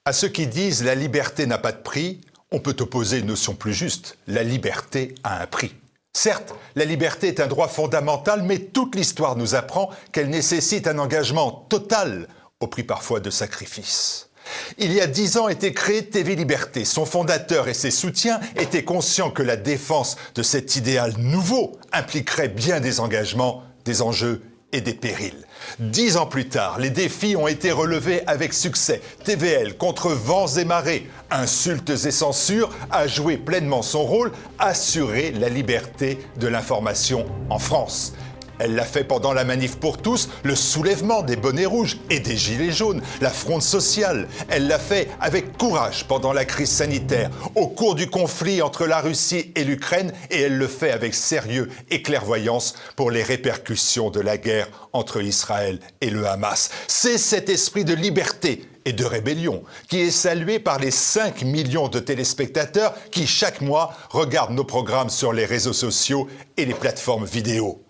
À ceux qui disent « la liberté n'a pas de prix », on peut opposer une notion plus juste. La liberté a un prix. Certes, la liberté est un droit fondamental, mais toute l'histoire nous apprend qu'elle nécessite un engagement total, au prix parfois de sacrifices. Il y a 10 ans était créé TV Liberté. Son fondateur et ses soutiens étaient conscients que la défense de cet idéal nouveau impliquerait bien des engagements, des enjeux et des périls. 10 ans plus tard, les défis ont été relevés avec succès. TVL, contre vents et marées, insultes et censures, a joué pleinement son rôle, assurer la liberté de l'information en France. Elle l'a fait pendant la manif pour tous, le soulèvement des bonnets rouges et des gilets jaunes, la fronde sociale. Elle l'a fait avec courage pendant la crise sanitaire, au cours du conflit entre la Russie et l'Ukraine, et elle le fait avec sérieux et clairvoyance pour les répercussions de la guerre entre Israël et le Hamas. C'est cet esprit de liberté et de rébellion qui est salué par les 5 millions de téléspectateurs qui chaque mois regardent nos programmes sur les réseaux sociaux et les plateformes vidéo.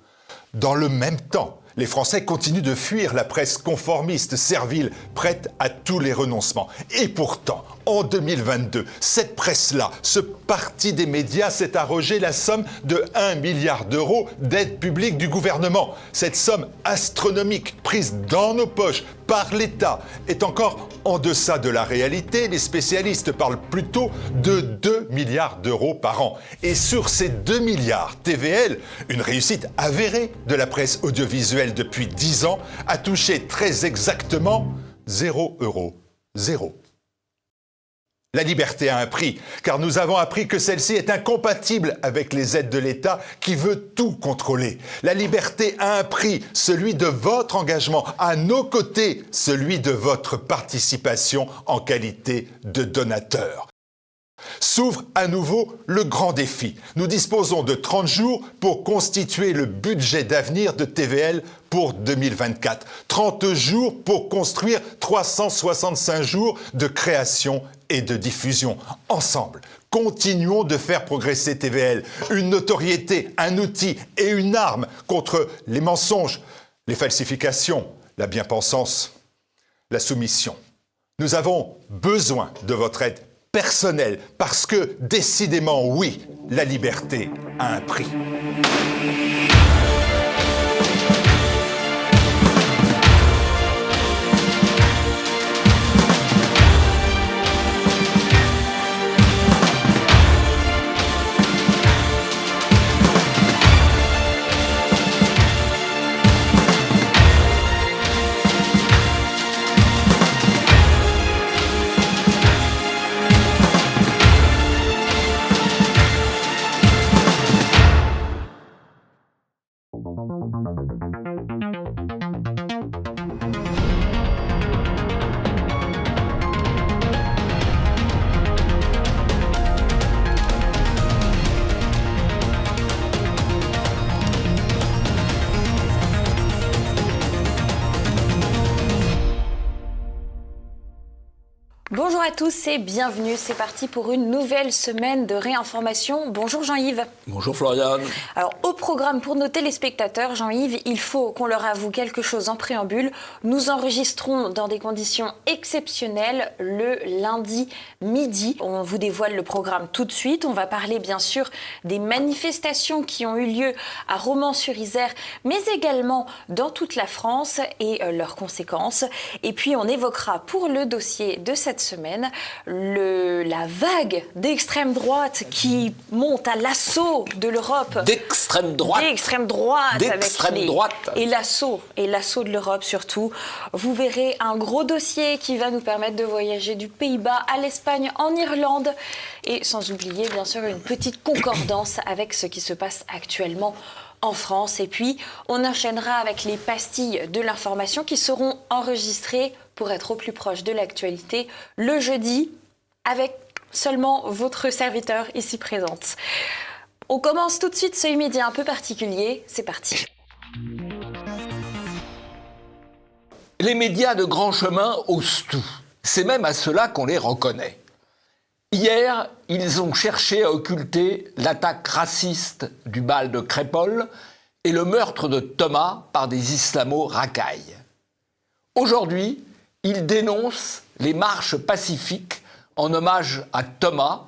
Dans le même temps, les Français continuent de fuir la presse conformiste, servile, prête à tous les renoncements. Et pourtant, en 2022, cette presse-là, ce parti des médias s'est arrogé la somme de 1 milliard d'euros d'aide publique du gouvernement. Cette somme astronomique, prise dans nos poches par l'État, est encore en deçà de la réalité. Les spécialistes parlent plutôt de 2 milliards d'euros par an. Et sur ces 2 milliards, TVL, une réussite avérée de la presse audiovisuelle depuis 10 ans, a touché très exactement 0 €. 0. La liberté a un prix, car nous avons appris que celle-ci est incompatible avec les aides de l'État qui veut tout contrôler. La liberté a un prix, celui de votre engagement, à nos côtés, celui de votre participation en qualité de donateur. S'ouvre à nouveau le grand défi. Nous disposons de 30 jours pour constituer le budget d'avenir de TVL pour 2024. 30 jours pour construire 365 jours de création et de diffusion. Ensemble, continuons de faire progresser TVL. Une notoriété, un outil et une arme contre les mensonges, les falsifications, la bien-pensance, la soumission. Nous avons besoin de votre aide personnelle parce que, décidément, oui, la liberté a un prix. Bonjour à tous et bienvenue, c'est parti pour une nouvelle semaine de réinformation. Bonjour Jean-Yves. Bonjour Floriane. Alors au programme pour nos téléspectateurs, Jean-Yves, il faut qu'on leur avoue quelque chose en préambule. Nous enregistrons dans des conditions exceptionnelles le lundi midi. On vous dévoile le programme tout de suite. On va parler bien sûr des manifestations qui ont eu lieu à Romans-sur-Isère, mais également dans toute la France et leurs conséquences. Et puis on évoquera pour le dossier de cette semaine la vague d'extrême droite qui monte à l'assaut de l'Europe. D'extrême droite. Et l'assaut de l'Europe surtout. Vous verrez un gros dossier qui va nous permettre de voyager du Pays-Bas à l'Espagne, en Irlande. Et sans oublier bien sûr une petite concordance avec ce qui se passe actuellement en France. Et puis, on enchaînera avec les pastilles de l'information qui seront enregistrées pour être au plus proche de l'actualité le jeudi avec seulement votre serviteur ici présente. On commence tout de suite ce midi un peu particulier. C'est parti. Les médias de grand chemin osent tout. C'est même à cela qu'on les reconnaît. Hier, ils ont cherché à occulter l'attaque raciste du bal de Crépol et le meurtre de Thomas par des islamo-racailles. Aujourd'hui, ils dénoncent les marches pacifiques en hommage à Thomas,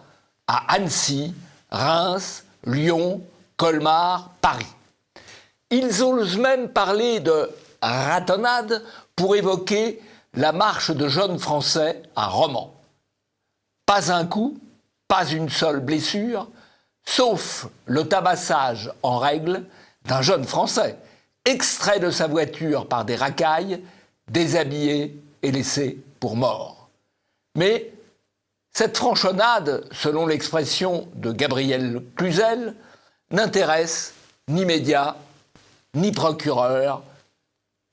à Annecy, Reims, Lyon, Colmar, Paris. Ils osent même parler de ratonnade pour évoquer la marche de jeunes Français à Romans. Pas un coup, pas une seule blessure, sauf le tabassage en règle d'un jeune Français, extrait de sa voiture par des racailles, déshabillé et laissé pour mort. Mais cette franchonnade, selon l'expression de Gabriel Cluzel, n'intéresse ni médias, ni procureurs,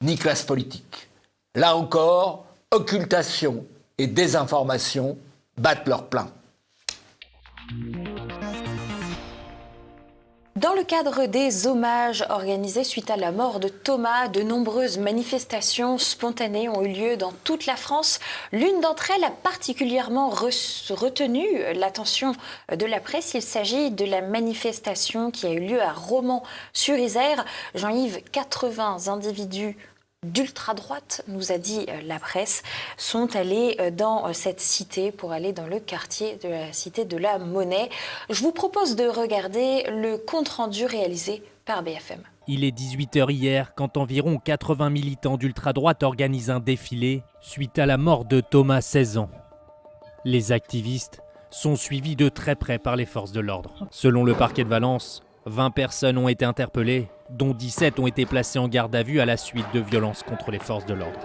ni classe politique. Là encore, occultation et désinformation battent leur plein. Dans le cadre des hommages organisés suite à la mort de Thomas, de nombreuses manifestations spontanées ont eu lieu dans toute la France. L'une d'entre elles a particulièrement retenu l'attention de la presse. Il s'agit de la manifestation qui a eu lieu à Romans-sur-Isère. Jean-Yves, 80 individus d'ultra-droite, nous a dit la presse, sont allés dans cette cité pour aller dans le quartier de la cité de la Monnaie. Je vous propose de regarder le compte-rendu réalisé par BFM. Il est 18h hier quand environ 80 militants d'ultra-droite organisent un défilé suite à la mort de Thomas, 16 ans. Les activistes sont suivis de très près par les forces de l'ordre. Selon le parquet de Valence, 20 personnes ont été interpellées, dont 17 ont été placées en garde à vue à la suite de violences contre les forces de l'ordre.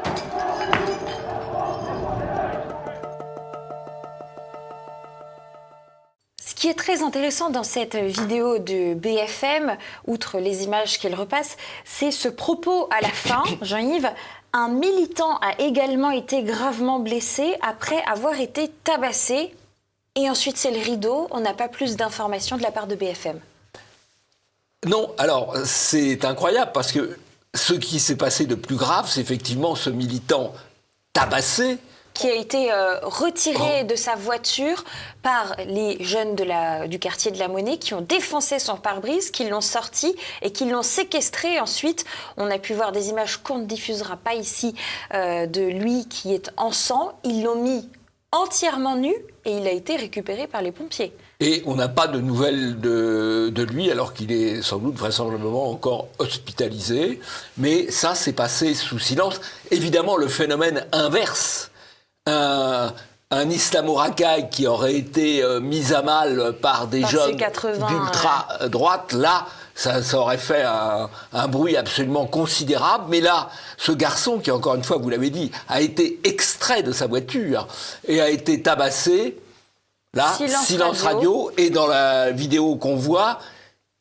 Ce qui est très intéressant dans cette vidéo de BFM, outre les images qu'il repasse, c'est ce propos à la fin, Jean-Yves. Un militant a également été gravement blessé après avoir été tabassé. Et ensuite, c'est le rideau. On n'a pas plus d'informations de la part de BFM. Non, alors c'est incroyable parce que ce qui s'est passé de plus grave, c'est effectivement ce militant tabassé. Qui a été retiré de sa voiture par les jeunes du quartier de la Monnaie qui ont défoncé son pare-brise, qui l'ont sorti et qui l'ont séquestré. Ensuite, on a pu voir des images qu'on ne diffusera pas ici de lui qui est en sang. Ils l'ont mis entièrement nu et il a été récupéré par les pompiers. Et on n'a pas de nouvelles de lui, alors qu'il est sans doute vraisemblablement encore hospitalisé. Mais ça, c'est passé sous silence. Évidemment, le phénomène inverse, un islamo-racaille qui aurait été mis à mal par des jeunes d'ultra-droite, là, ça aurait fait un bruit absolument considérable. Mais là, ce garçon, qui encore une fois, vous l'avez dit, a été extrait de sa voiture et a été tabassé. Là, silence radio. Et dans la vidéo qu'on voit,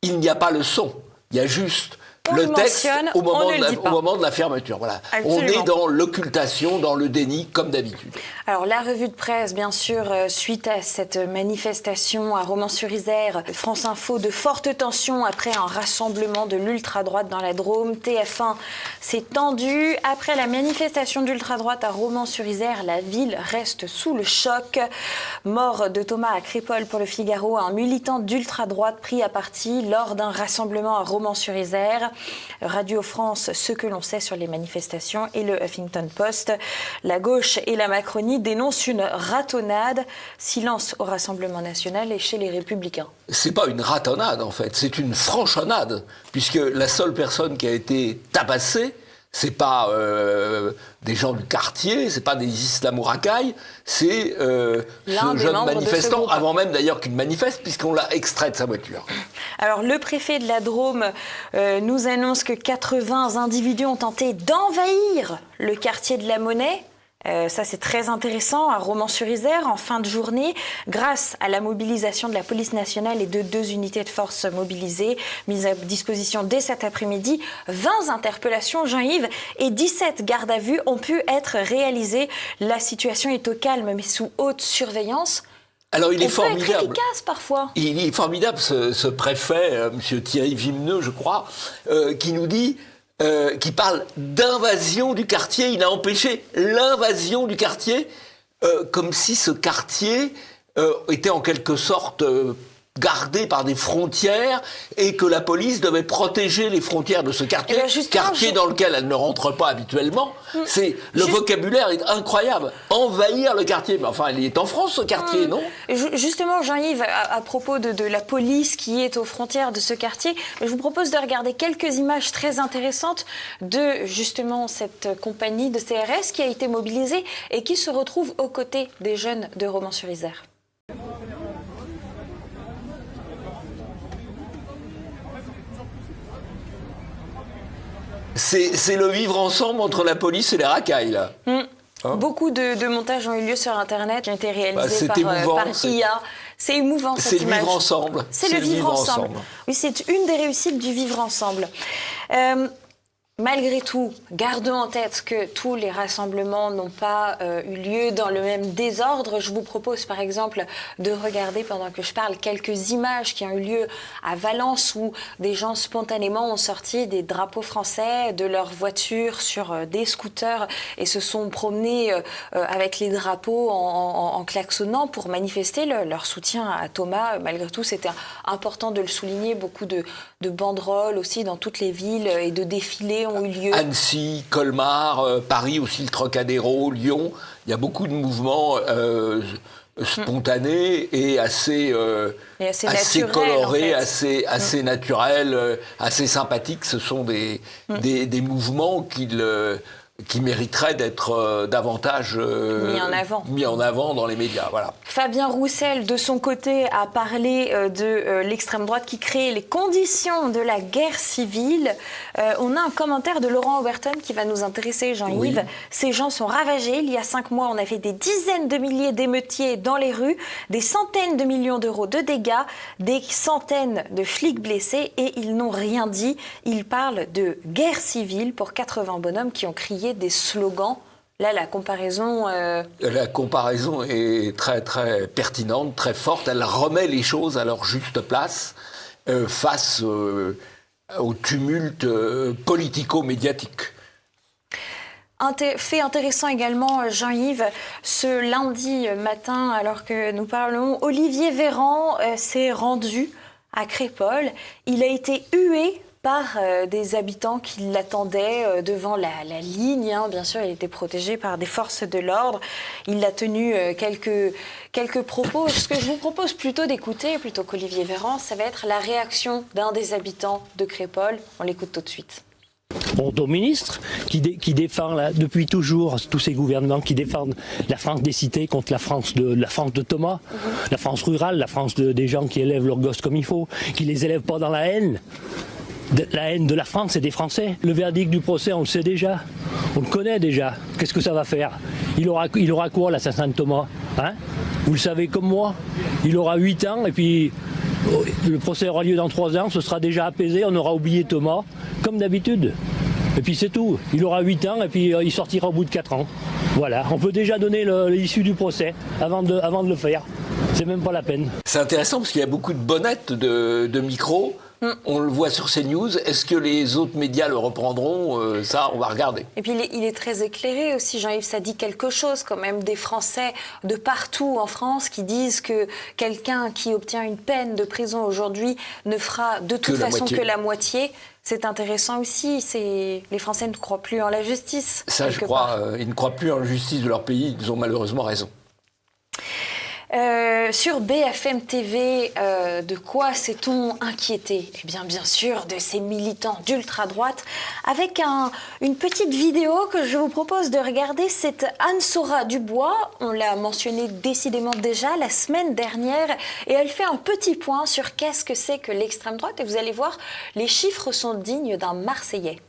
il n'y a pas le son. Il y a juste le texte au moment de la fermeture. Voilà. On est dans l'occultation, dans le déni, comme d'habitude. Alors, la revue de presse, bien sûr, suite à cette manifestation à Romans-sur-Isère, France Info, de fortes tensions après un rassemblement de l'ultra-droite dans la Drôme. TF1 s'est tendu. Après la manifestation d'ultra-droite à Romans-sur-Isère, la ville reste sous le choc. Mort de Thomas à Crépol pour le Figaro, un militant d'ultra-droite pris à partie lors d'un rassemblement à Romans-sur-Isère. Radio France, ce que l'on sait sur les manifestations, et le Huffington Post. La gauche et la Macronie dénoncent une ratonnade. Silence au Rassemblement national et chez les Républicains. C'est pas une ratonnade en fait, c'est une franchonnade, puisque la seule personne qui a été tabassée, c'est pas des gens du quartier, c'est pas des islamo-racailles, c'est ce jeune manifestant, avant même d'ailleurs qu'il manifeste, puisqu'on l'a extrait de sa voiture. Alors le préfet de la Drôme nous annonce que 80 individus ont tenté d'envahir le quartier de la Monnaie. Ça, c'est très intéressant, à Romans-sur-Isère, en fin de journée, grâce à la mobilisation de la police nationale et de 2 unités de force mobilisées, mises à disposition dès cet après-midi. 20 interpellations, Jean-Yves, et 17 gardes à vue ont pu être réalisées. La situation est au calme, mais sous haute surveillance. Alors, il est formidable. Peut être efficace, parfois. Il est formidable, ce préfet, M. Thierry Vimeneux, je crois, qui nous dit... qui parle d'invasion du quartier. Il a empêché l'invasion du quartier, comme si ce quartier était en quelque sorte gardé par des frontières et que la police devait protéger les frontières de ce quartier, quartier dans lequel elle ne rentre pas habituellement. Le vocabulaire est incroyable. Envahir le quartier. Mais enfin, il est en France, ce quartier, non ? Justement, Jean-Yves, à propos de la police qui est aux frontières de ce quartier, je vous propose de regarder quelques images très intéressantes de, justement, cette compagnie de CRS qui a été mobilisée et qui se retrouve aux côtés des jeunes de Romans-sur-Isère. C'est le vivre ensemble entre la police et les racailles, là. Beaucoup de montages ont eu lieu sur Internet, qui ont été réalisés par IA. C'est émouvant, cette image. C'est le vivre ensemble. C'est le vivre ensemble. Oui, c'est une des réussites du vivre ensemble. Malgré tout, gardons en tête que tous les rassemblements n'ont pas eu lieu dans le même désordre. Je vous propose par exemple de regarder, pendant que je parle, quelques images qui ont eu lieu à Valence où des gens spontanément ont sorti des drapeaux français de leurs voitures sur des scooters et se sont promenés avec les drapeaux en klaxonnant pour manifester leur soutien à Thomas. Malgré tout, c'était important de le souligner. Beaucoup de banderoles aussi dans toutes les villes et de défilés ont eu lieu. Annecy, Colmar, Paris aussi, le Trocadéro, Lyon. Il y a beaucoup de mouvements spontanés et assez colorés, en fait. assez naturels, assez sympathiques. Ce sont des mouvements qui mériteraient d'être davantage mis en avant dans les médias. Voilà. Fabien Roussel, de son côté, a parlé de l'extrême droite qui crée les conditions de la guerre civile. On a un commentaire de Laurent Oberton qui va nous intéresser, Jean-Yves. Oui. Ces gens sont ravagés. Il y a 5 mois, on avait des dizaines de milliers d'émeutiers dans les rues, des centaines de millions d'euros de dégâts, des centaines de flics blessés et ils n'ont rien dit. Ils parlent de guerre civile pour 80 bonhommes qui ont crié des slogans. Là, la comparaison... La comparaison est très, très pertinente, très forte. Elle remet les choses à leur juste place face au tumulte politico-médiatique. Fait intéressant également, Jean-Yves, ce lundi matin, alors que nous parlons, Olivier Véran s'est rendu à Crépol. Il a été hué par des habitants qui l'attendaient devant la ligne. Bien sûr, il était protégé par des forces de l'ordre. Il a tenu quelques propos. Ce que je vous propose plutôt d'écouter, plutôt qu'Olivier Véran, ça va être la réaction d'un des habitants de Crépol. On l'écoute tout de suite. Honte au ministre qui défend depuis toujours tous ces gouvernements qui défendent la France des cités contre la France de Thomas, la France rurale, la France des gens qui élèvent leurs gosses comme il faut, qui les élèvent pas dans la haine. La haine de la France et des Français. Le verdict du procès, on le sait déjà. On le connaît déjà. Qu'est-ce que ça va faire ? Il aura quoi, l'assassin de Thomas ? Vous le savez comme moi. Il aura 8 ans et puis le procès aura lieu dans 3 ans. Ce sera déjà apaisé. On aura oublié Thomas, comme d'habitude. Et puis c'est tout. Il aura 8 ans et puis il sortira au bout de 4 ans. Voilà. On peut déjà donner l'issue du procès avant de le faire. C'est même pas la peine. C'est intéressant parce qu'il y a beaucoup de bonnettes de micros. On le voit sur CNews. Est-ce que les autres médias le reprendront ? Ça, on va regarder. Et puis, il est très éclairé aussi, Jean-Yves. Ça dit quelque chose, quand même, des Français de partout en France qui disent que quelqu'un qui obtient une peine de prison aujourd'hui ne fera de toute façon que la moitié. C'est intéressant aussi. Les Français ne croient plus en la justice. Ça, je crois. Ils ne croient plus en la justice de leur pays. Ils ont malheureusement raison. Sur BFM TV, de quoi s'est-on inquiété ? Eh bien sûr, de ces militants d'ultra-droite, avec une petite vidéo que je vous propose de regarder. C'est Anne-Sora Dubois, on l'a mentionné décidément déjà la semaine dernière, et elle fait un petit point sur qu'est-ce que c'est que l'extrême droite, et vous allez voir, les chiffres sont dignes d'un Marseillais.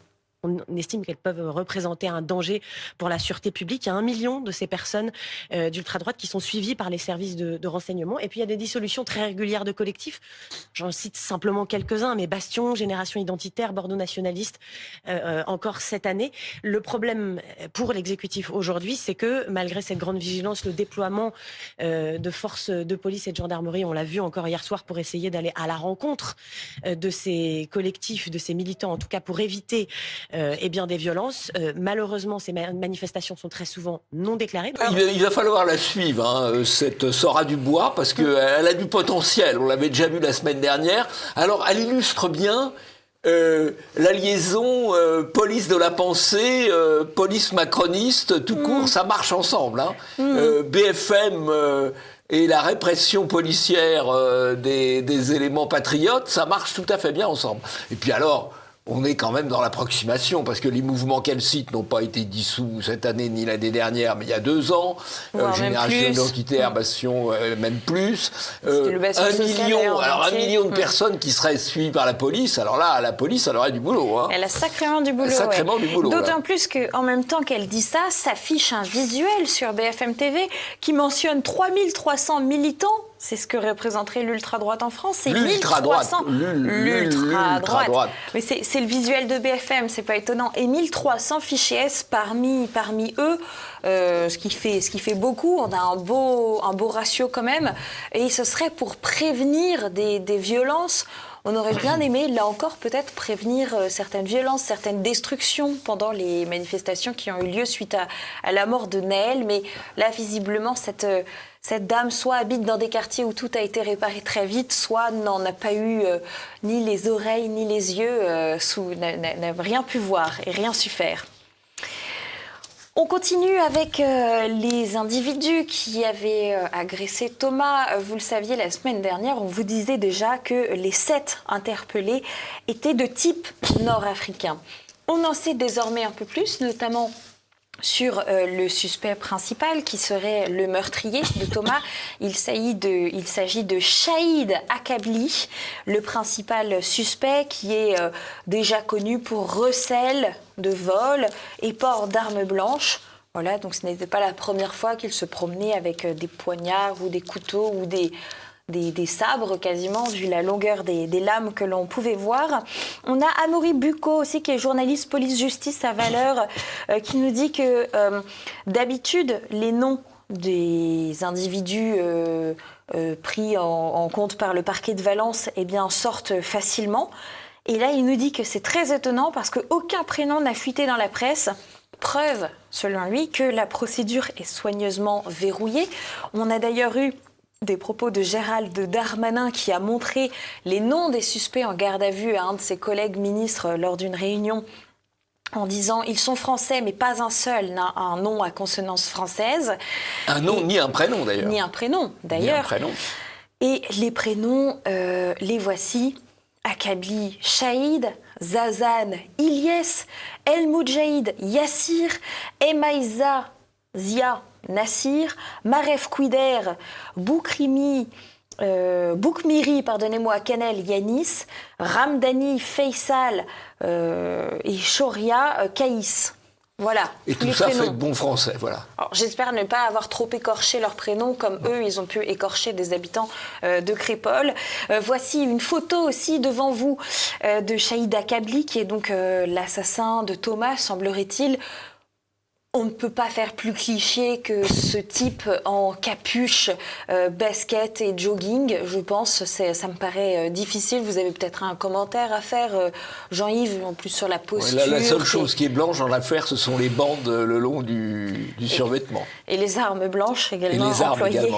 On estime qu'elles peuvent représenter un danger pour la sûreté publique. Il y a 1 million de ces personnes d'ultra-droite qui sont suivies par les services de renseignement. Et puis il y a des dissolutions très régulières de collectifs. J'en cite simplement quelques-uns, mais Bastion, Génération Identitaire, Bordeaux Nationaliste, encore cette année. Le problème pour l'exécutif aujourd'hui, c'est que malgré cette grande vigilance, le déploiement de forces de police et de gendarmerie, on l'a vu encore hier soir, pour essayer d'aller à la rencontre de ces collectifs, de ces militants, en tout cas pour éviter des violences. Malheureusement, ces manifestations sont très souvent non déclarées. Il va falloir la suivre, cette Sora Dubois, parce qu'elle a du potentiel. On l'avait déjà vu la semaine dernière. Alors, elle illustre bien la liaison police de la pensée, police macroniste, tout court, ça marche ensemble. BFM et la répression policière des éléments patriotes, ça marche tout à fait bien ensemble. Et puis alors, on est quand même dans l'approximation, parce que les mouvements qu'elle cite n'ont pas été dissous cette année ni l'année dernière, mais il y a 2 ans. Génération identitaire, Bastion, même plus. 1 million de personnes qui seraient suivies par la police. Alors là, la police, elle aurait du boulot. Elle a sacrément du boulot. D'autant plus qu'en même temps qu'elle dit ça, s'affiche un visuel sur BFM TV qui mentionne 3300 militants. C'est ce que représenterait l'ultra-droite en France. C'est l'ultra-droite. L'ultra-droite. Mais c'est le visuel de BFM, c'est pas étonnant. Et 1300 fichiers S parmi eux, ce qui fait beaucoup. On a un beau ratio quand même. Et ce serait pour prévenir des violences. On aurait bien aimé, là encore, peut-être prévenir certaines violences, certaines destructions pendant les manifestations qui ont eu lieu suite à la mort de Naël. Mais là, visiblement, cette dame soit habite dans des quartiers où tout a été réparé très vite, soit n'en a pas eu ni les oreilles ni les yeux, n'a rien pu voir et rien su faire. On continue avec les individus qui avaient agressé Thomas. Vous le saviez, la semaine dernière, on vous disait déjà que les 7 interpellés étaient de type nord-africain. On en sait désormais un peu plus, notamment sur le suspect principal qui serait le meurtrier de Thomas. Il s'agit de Shahid Akabli, le principal suspect qui est déjà connu pour recel de vol et port d'armes blanches. Voilà, donc ce n'était pas la première fois qu'il se promenait avec des poignards ou des couteaux ou des sabres quasiment, vu la longueur des lames que l'on pouvait voir. On a Amaury Bucco aussi, qui est journaliste police-justice à Valeurs, qui nous dit que d'habitude, les noms des individus pris en compte par le parquet de Valence sortent facilement. Et là, il nous dit que c'est très étonnant parce qu'aucun prénom n'a fuité dans la presse. Preuve, selon lui, que la procédure est soigneusement verrouillée. On a d'ailleurs eu des propos de Gérald Darmanin qui a montré les noms des suspects en garde à vue à un de ses collègues ministres lors d'une réunion en disant « ils sont français, mais pas un seul n'a un nom à consonance française ». Un nom, ni un prénom d'ailleurs. Ni un prénom d'ailleurs. Et les prénoms, les voici. Akabli, Shahid, Zazan, Ilyes, El Moudjahid, Yassir, Emaïza, Zia, Nassir, Maref Kouider, Boukmiri, Kanel, Yanis, Ramdani, Faisal et Shoria, Kaïs. Voilà. Et tout ça fait de bon français, voilà. Alors, j'espère ne pas avoir trop écorché leurs prénoms, comme eux, ils ont pu écorcher des habitants de Crépol. Voici une photo aussi devant vous de Shahid Akabli, qui est donc l'assassin de Thomas, semblerait-il. On ne peut pas faire plus cliché que ce type en capuche, basket et jogging, je pense. Ça me paraît difficile. Vous avez peut-être un commentaire à faire, Jean-Yves, en plus sur la posture. La seule chose qui est blanche dans l'affaire, ce sont les bandes le long du survêtement. Et les armes blanches également employées.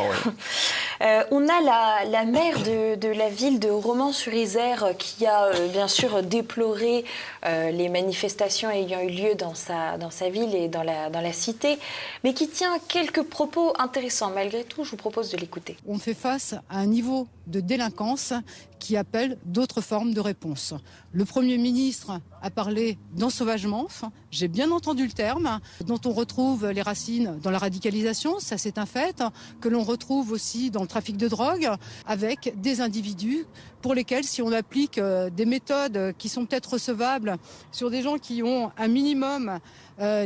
On a la maire de la ville de Romans-sur-Isère qui a bien sûr déploré les manifestations ayant eu lieu dans sa ville et dans la cité, mais qui tient quelques propos intéressants. Malgré tout, je vous propose de l'écouter. On fait face à un niveau de délinquance qui appelle d'autres formes de réponse. Le Premier ministre a parlé d'ensauvagement, j'ai bien entendu le terme, dont on retrouve les racines dans la radicalisation, ça c'est un fait, que l'on retrouve aussi dans le trafic de drogue, avec des individus pour lesquels, si on applique des méthodes qui sont peut-être recevables sur des gens qui ont un minimum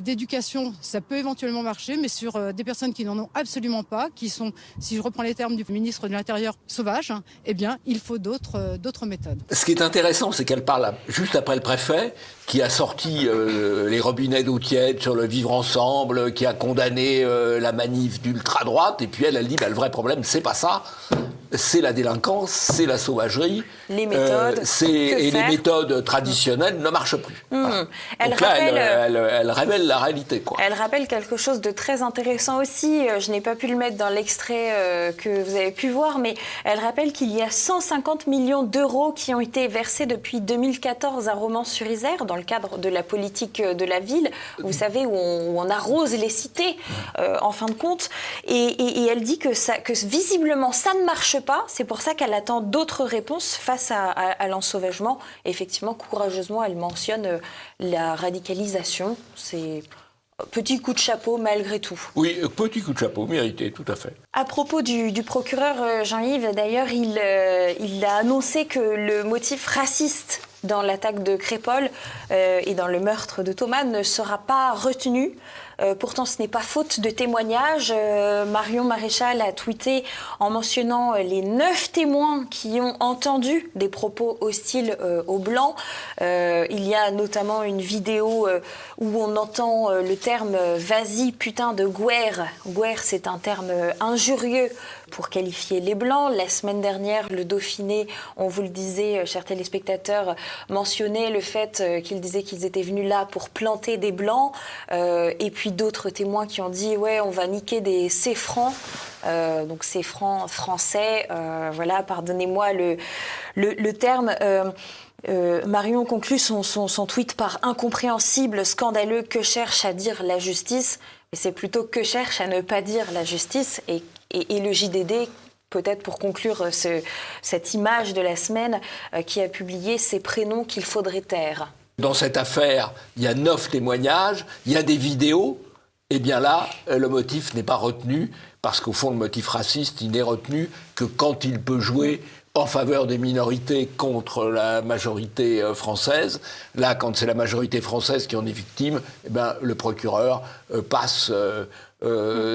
d'éducation, ça peut éventuellement marcher, mais sur des personnes qui n'en ont absolument pas, qui sont, si je reprends les termes du ministre de l'Intérieur, sauvages, eh bien, il faut d'autres méthodes. Ce qui est intéressant, c'est qu'elle parle juste après le préfet, qui a sorti les robinets d'eau tiède sur le vivre ensemble, qui a condamné la manif d'ultra-droite, et puis elle dit, le vrai problème, c'est pas ça. c'est la délinquance, c'est la sauvagerie. Les méthodes. Les méthodes traditionnelles ne marchent plus. Voilà. Donc là, elle révèle la réalité, quoi. Elle rappelle quelque chose de très intéressant aussi. Je n'ai pas pu le mettre dans l'extrait que vous avez pu voir, mais elle rappelle qu'il y a 150 millions d'euros qui ont été versés depuis 2014 à Romans-sur-Isère dans le cadre de la politique de la ville. Vous savez, où on arrose les cités, en fin de compte. Et elle dit que visiblement, ça ne marche pas. C'est pour ça qu'elle attend d'autres réponses face à l'ensauvagement. Effectivement, courageusement, elle mentionne la radicalisation. C'est petit coup de chapeau malgré tout. Oui, petit coup de chapeau, mérité, tout à fait. À propos du procureur Jean-Yves, d'ailleurs, il a annoncé que le motif raciste dans l'attaque de Crépol et dans le meurtre de Thomas ne sera pas retenu. Pourtant, ce n'est pas faute de témoignages. Marion Maréchal a tweeté en mentionnant les 9 témoins qui ont entendu des propos hostiles aux Blancs. Il y a notamment une vidéo où on entend le terme « vas-y, putain de guerre ». Guerre, c'est un terme injurieux pour qualifier les Blancs. La semaine dernière, le Dauphiné, on vous le disait, chers téléspectateurs, mentionnait le fait qu'ils disaient qu'ils étaient venus là pour planter des Blancs. Et puis d'autres témoins qui ont dit « ouais, on va niquer des C-francs ». Donc C-francs français, voilà, pardonnez-moi le terme. Marion conclut son tweet par « incompréhensible, scandaleux, que cherche à dire la justice ?» Et c'est plutôt « que cherche à ne pas dire la justice ?» et le JDD, peut-être pour conclure cette image de la semaine, qui a publié ces prénoms qu'il faudrait taire. Dans cette affaire, il y a 9 témoignages, il y a des vidéos. Eh bien là, le motif n'est pas retenu, parce qu'au fond, le motif raciste, il n'est retenu que quand il peut jouer en faveur des minorités contre la majorité française. Là, quand c'est la majorité française qui en est victime, eh ben, le procureur passe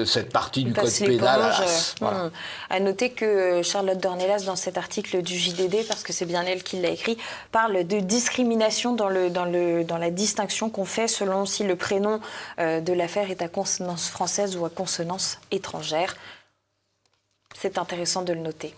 cette partie du code pénal à l'as. Voilà. À noter que Charlotte Dornelas, dans cet article du JDD, parce que c'est bien elle qui l'a écrit, parle de discrimination dans la distinction qu'on fait selon si le prénom de l'affaire est à consonance française ou à consonance étrangère. C'est intéressant de le noter.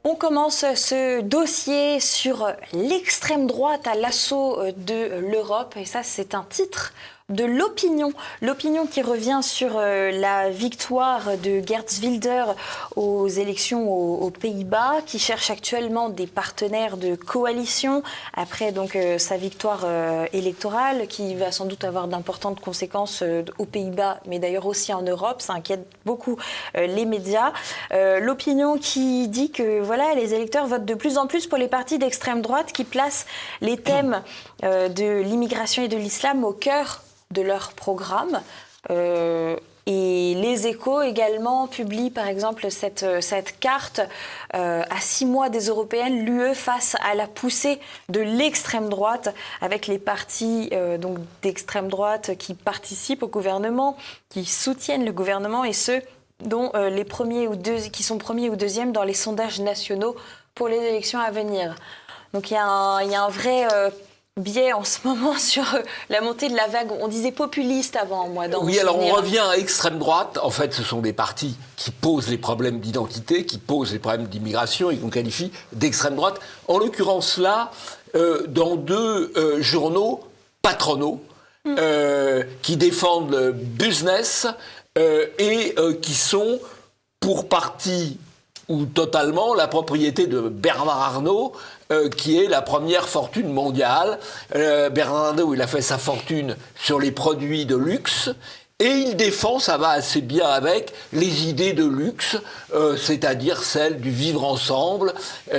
On commence ce dossier sur l'extrême droite à l'assaut de l'Europe, et ça c'est un titre de l'Opinion. L'Opinion qui revient sur la victoire de Geert Wilders aux élections aux Pays-Bas, qui cherche actuellement des partenaires de coalition après donc sa victoire électorale, qui va sans doute avoir d'importantes conséquences aux Pays-Bas, mais d'ailleurs aussi en Europe. Ça inquiète beaucoup les médias. L'Opinion qui dit que voilà, les électeurs votent de plus en plus pour les partis d'extrême droite qui placent les thèmes de l'immigration et de l'islam au cœur de leur programme. Et les Échos également publient par exemple cette carte à 6 mois des européennes, l'UE face à la poussée de l'extrême droite, avec les partis donc d'extrême droite qui participent au gouvernement, qui soutiennent le gouvernement, et ceux dont qui sont premiers ou deuxièmes dans les sondages nationaux pour les élections à venir. Donc il y a un vrai biais en ce moment sur la montée de la vague. On disait populiste avant, moi, dans oui, alors on revient à extrême droite. En fait, ce sont des partis qui posent les problèmes d'identité, qui posent les problèmes d'immigration et qu'on qualifie d'extrême droite. En l'occurrence là, dans 2 journaux patronaux qui défendent le business et qui sont pour partie ou totalement la propriété de Bernard Arnault, qui est la première fortune mondiale. Bernard Arnault, il a fait sa fortune sur les produits de luxe, et il défend, ça va assez bien avec, les idées de luxe, c'est-à-dire celles du vivre ensemble,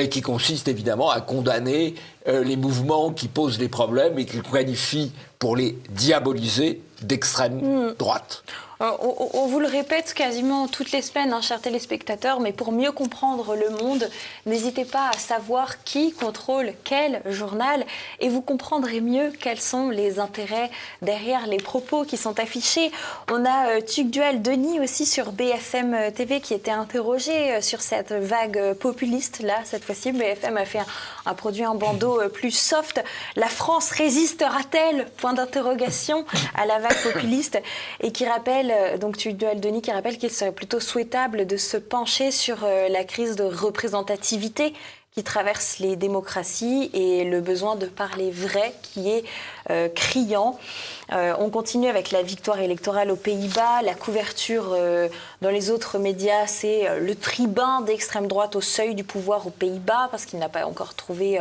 qui consiste évidemment à condamner les mouvements qui posent des problèmes et qu'il qualifie, pour les diaboliser, d'extrême droite. On vous le répète quasiment toutes les semaines, hein, chers téléspectateurs, mais pour mieux comprendre le monde, n'hésitez pas à savoir qui contrôle quel journal, et vous comprendrez mieux quels sont les intérêts derrière les propos qui sont affichés. On a Tugdual Denis aussi sur BFM TV qui était interrogé sur cette vague populiste. Là, cette fois-ci, BFM a fait un produit en bandeau plus soft. La France résistera-t-elle ? Point d'interrogation à la vague populiste, et qui rappelle donc Denis qui rappelle qu'il serait plutôt souhaitable de se pencher sur la crise de représentativité qui traverse les démocraties et le besoin de parler vrai qui est criant. On continue avec la victoire électorale aux Pays-Bas. La couverture dans les autres médias, c'est le tribun d'extrême droite au seuil du pouvoir aux Pays-Bas, parce qu'il n'a pas encore trouvé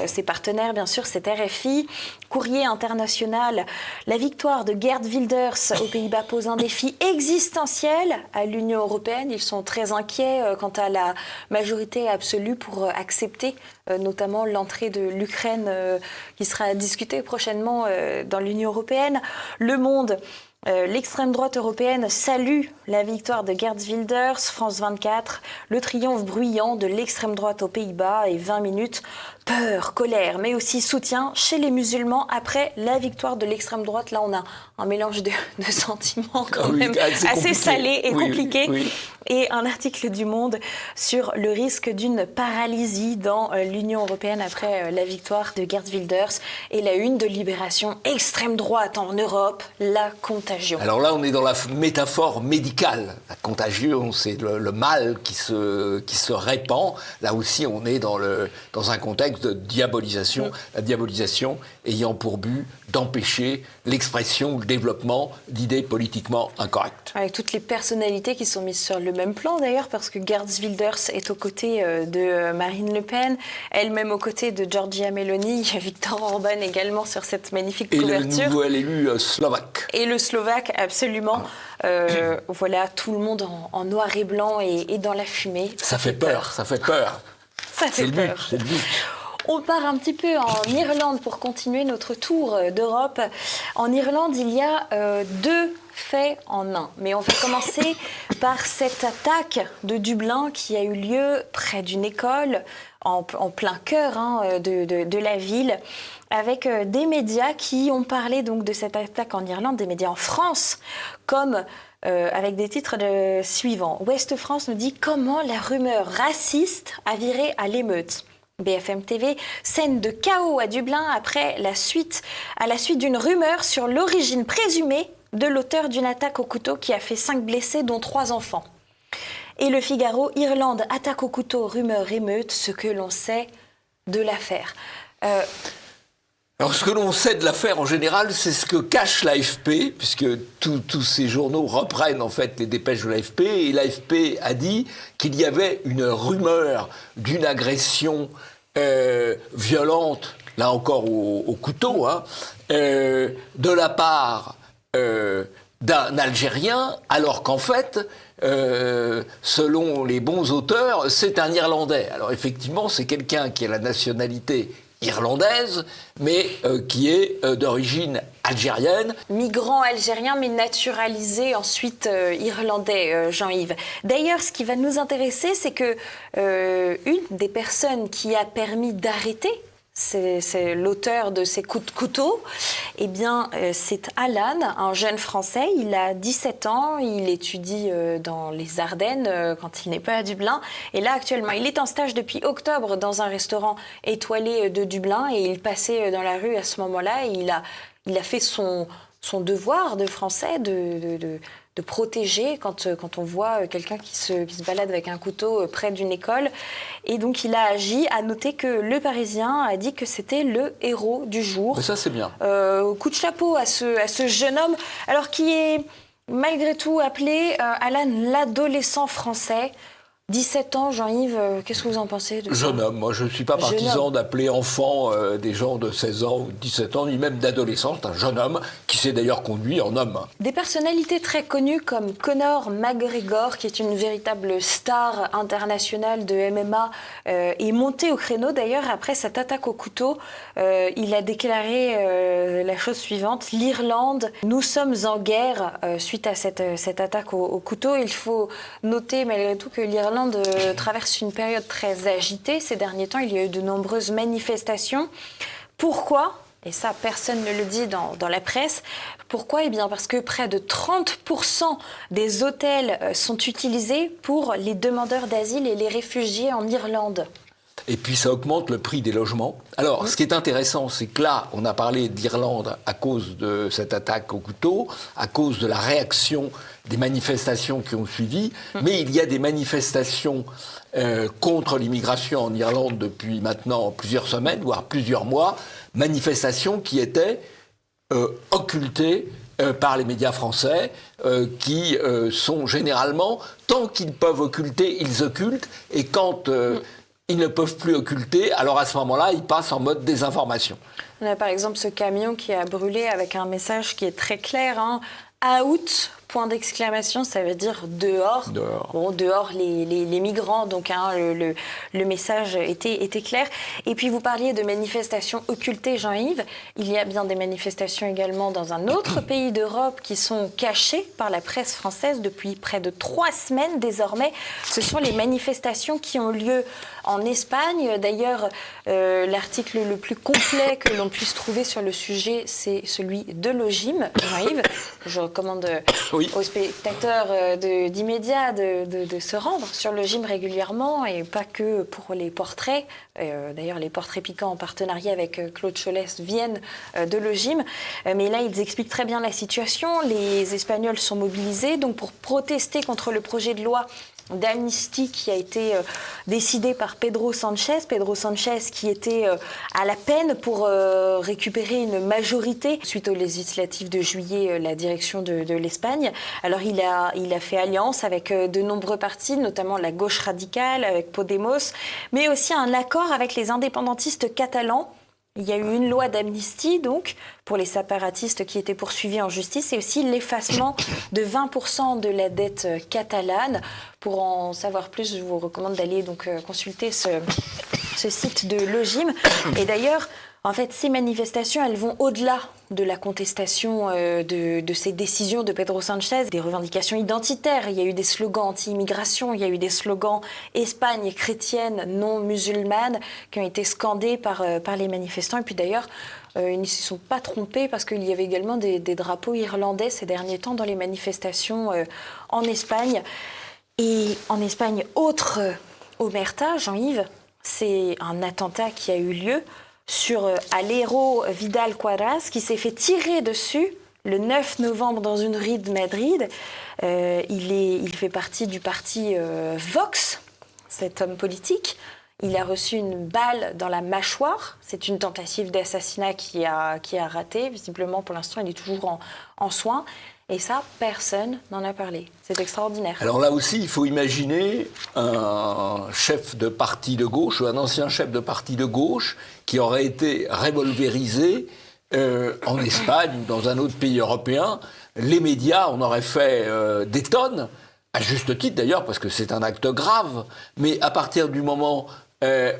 ses partenaires, bien sûr, c'est RFI. Courrier international, la victoire de Geert Wilders aux Pays-Bas pose un défi existentiel à l'Union européenne. Ils sont très inquiets quant à la majorité absolue pour accepter notamment l'entrée de l'Ukraine qui sera discutée prochainement dans l'Union européenne. Le Monde, l'extrême droite européenne salue la victoire de Geert Wilders. France 24, le triomphe bruyant de l'extrême droite aux Pays-Bas et 20 minutes. Peur, colère, mais aussi soutien chez les musulmans après la victoire de l'extrême droite. Là, on a un mélange de sentiments quand même assez salé et compliqué. Oui. Et un article du Monde sur le risque d'une paralysie dans l'Union européenne après la victoire de Geert Wilders. Et la une de Libération, extrême droite en Europe, la contagion. Alors là, on est dans la métaphore médicale. La contagion, c'est le mal qui se répand. Là aussi, on est dans un contexte de diabolisation, la diabolisation ayant pour but d'empêcher l'expression, le développement d'idées politiquement incorrectes. Avec toutes les personnalités qui sont mises sur le même plan d'ailleurs, parce que Geert Wilders est aux côtés de Marine Le Pen, elle-même aux côtés de Giorgia Meloni, Viktor Orban également sur cette magnifique couverture. Et le nouvel élu slovaque. Et le slovaque, absolument. Voilà, tout le monde en noir et blanc et dans la fumée. Ça fait peur, ça fait peur. Ça fait peur. C'est le but. On part un petit peu en Irlande pour continuer notre tour d'Europe. En Irlande, il y a deux faits en un. Mais on va commencer par cette attaque de Dublin qui a eu lieu près d'une école, en plein cœur de la ville, avec des médias qui ont parlé donc de cette attaque en Irlande, des médias en France, comme... avec des titres suivants. Ouest France nous dit « Comment la rumeur raciste a viré à l'émeute ». BFM TV, scène de chaos à Dublin à la suite d'une rumeur sur l'origine présumée de l'auteur d'une attaque au couteau qui a fait 5 blessés, dont 3 enfants. Et Le Figaro, Irlande, attaque au couteau, rumeur émeute, ce que l'on sait de l'affaire. Alors, ce que l'on sait de l'affaire en général, c'est ce que cache l'AFP, puisque tous ces journaux reprennent en fait les dépêches de l'AFP, et l'AFP a dit qu'il y avait une rumeur d'une agression violente, là encore au couteau, de la part d'un Algérien, alors qu'en fait, selon les bons auteurs, c'est un Irlandais. Alors effectivement, c'est quelqu'un qui a la nationalité irlandaise, mais qui est d'origine algérienne. Migrant algérien, mais naturalisé ensuite irlandais, Jean-Yves. D'ailleurs, ce qui va nous intéresser, c'est que une des personnes qui a permis d'arrêter c'est l'auteur de ces coups de couteau, eh bien, c'est Alan, un jeune Français. Il a 17 ans, il étudie dans les Ardennes quand il n'est pas à Dublin. Et là, actuellement, il est en stage depuis octobre dans un restaurant étoilé de Dublin et il passait dans la rue à ce moment-là et il a fait son devoir de Français de protéger quand on voit quelqu'un qui se balade avec un couteau près d'une école. Et donc il a agi. À noter que Le Parisien a dit que c'était le héros du jour. Mais ça, c'est bien. Coup de chapeau à ce jeune homme, alors qui est malgré tout appelé Alan l'adolescent français. 17 ans, Jean-Yves, qu'est-ce que vous en pensez de ça ? Jeune homme, moi je ne suis pas partisan d'appeler enfant des gens de 16 ans ou 17 ans, ni même d'adolescents. C'est un jeune homme qui s'est d'ailleurs conduit en homme. Des personnalités très connues comme Conor McGregor, qui est une véritable star internationale de MMA, est monté au créneau d'ailleurs après cette attaque au couteau. Il a déclaré la chose suivante: l'Irlande, nous sommes en guerre suite à cette attaque au couteau. Il faut noter malgré tout que l'Irlande traverse une période très agitée. Ces derniers temps, il y a eu de nombreuses manifestations. Pourquoi ? Et ça, personne ne le dit dans la presse. Pourquoi ? Eh bien, parce que près de 30% des hôtels sont utilisés pour les demandeurs d'asile et les réfugiés en Irlande. et puis ça augmente le prix des logements. Alors, ce qui est intéressant, c'est que là, on a parlé d'Irlande à cause de cette attaque au couteau, à cause de la réaction des manifestations qui ont suivi, mais il y a des manifestations contre l'immigration en Irlande depuis maintenant plusieurs semaines, voire plusieurs mois, manifestations qui étaient occultées par les médias français, qui sont généralement, tant qu'ils peuvent occulter, ils occultent, et quand ils ne peuvent plus occulter, alors à ce moment-là, ils passent en mode désinformation. On a par exemple ce camion qui a brûlé avec un message qui est très clair, hein. Out, point d'exclamation, ça veut dire dehors. Bon, dehors les migrants, donc hein, le message était clair. Et puis vous parliez de manifestations occultées, Jean-Yves. Il y a bien des manifestations également dans un autre pays d'Europe qui sont cachées par la presse française depuis près de 3 semaines désormais. Ce sont les manifestations qui ont lieu en Espagne. D'ailleurs, l'article le plus complet que l'on puisse trouver sur le sujet, c'est celui de Logim, Jean-Yves. Je recommande aux spectateurs d'immédiat de se rendre sur Logim régulièrement, et pas que pour les portraits. D'ailleurs, les portraits piquants en partenariat avec Claude Cholès viennent de Logim. Mais là, ils expliquent très bien la situation. Les Espagnols sont mobilisés donc pour protester contre le projet de loi d'amnistie qui a été décidé par Pedro Sánchez qui était à la peine pour récupérer une majorité suite aux législatives de juillet, la direction de l'Espagne. Alors il a fait alliance avec de nombreux partis, notamment la gauche radicale, avec Podemos, mais aussi un accord avec les indépendantistes catalans. Il y a eu une loi d'amnistie, donc, pour les séparatistes qui étaient poursuivis en justice, et aussi l'effacement de 20% de la dette catalane. Pour en savoir plus, je vous recommande d'aller donc consulter ce site de Logim. Et d'ailleurs, en fait, ces manifestations, elles vont au-delà de la contestation de ces décisions de Pedro Sánchez, des revendications identitaires. Il y a eu des slogans anti-immigration, il y a eu des slogans Espagne chrétienne, non musulmane, qui ont été scandés par les manifestants. Et puis d'ailleurs, ils ne se sont pas trompés parce qu'il y avait également des drapeaux irlandais ces derniers temps dans les manifestations en Espagne. Et en Espagne, autre omerta, Jean-Yves, c'est un attentat qui a eu lieu sur Alero Vidal Quadras, qui s'est fait tirer dessus le 9 novembre dans une rue de Madrid. Il fait partie du parti Vox, cet homme politique. Il a reçu une balle dans la mâchoire. C'est une tentative d'assassinat qui a raté. Visiblement, pour l'instant, il est toujours en soins. Et ça, personne n'en a parlé. C'est extraordinaire. Alors là aussi, il faut imaginer un chef de parti de gauche, ou un ancien chef de parti de gauche, qui aurait été revolverisé en Espagne ou dans un autre pays européen. Les médias en auraient fait des tonnes, à juste titre d'ailleurs, parce que c'est un acte grave. Mais à partir du moment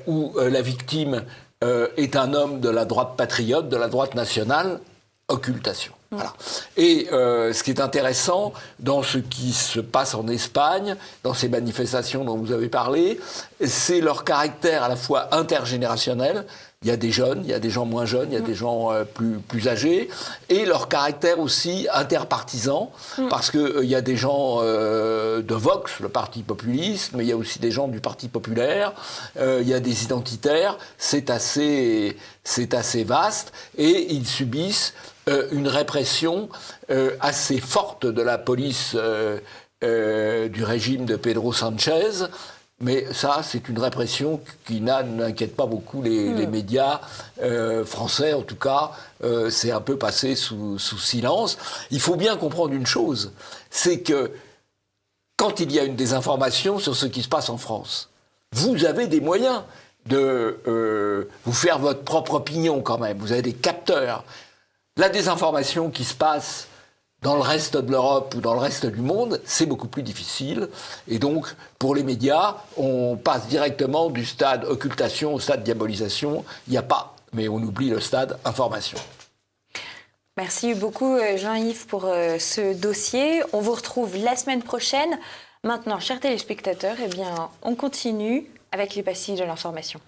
où la victime est un homme de la droite patriote, de la droite nationale, occultation. Voilà. Et ce qui est intéressant dans ce qui se passe en Espagne, dans ces manifestations dont vous avez parlé, c'est leur caractère à la fois intergénérationnel. Il y a des jeunes, il y a des gens moins jeunes, il y a des gens plus âgés, et leur caractère aussi interpartisan, parce qu'il y a des gens de Vox, le parti populiste, mais il y a aussi des gens du Parti populaire, il y a des identitaires, c'est assez vaste, et ils subissent une répression assez forte de la police du régime de Pedro Sánchez. Mais ça, c'est une répression qui n'inquiète pas beaucoup les médias français. En tout cas, c'est un peu passé sous silence. Il faut bien comprendre une chose, c'est que quand il y a une désinformation sur ce qui se passe en France, vous avez des moyens de vous faire votre propre opinion quand même. Vous avez des capteurs. La désinformation qui se passe dans le reste de l'Europe ou dans le reste du monde, c'est beaucoup plus difficile. Et donc, pour les médias, on passe directement du stade occultation au stade diabolisation. Il n'y a pas, mais on oublie le stade information. Merci beaucoup Jean-Yves pour ce dossier. On vous retrouve la semaine prochaine. Maintenant, chers téléspectateurs, eh bien, on continue avec les pastilles de l'information.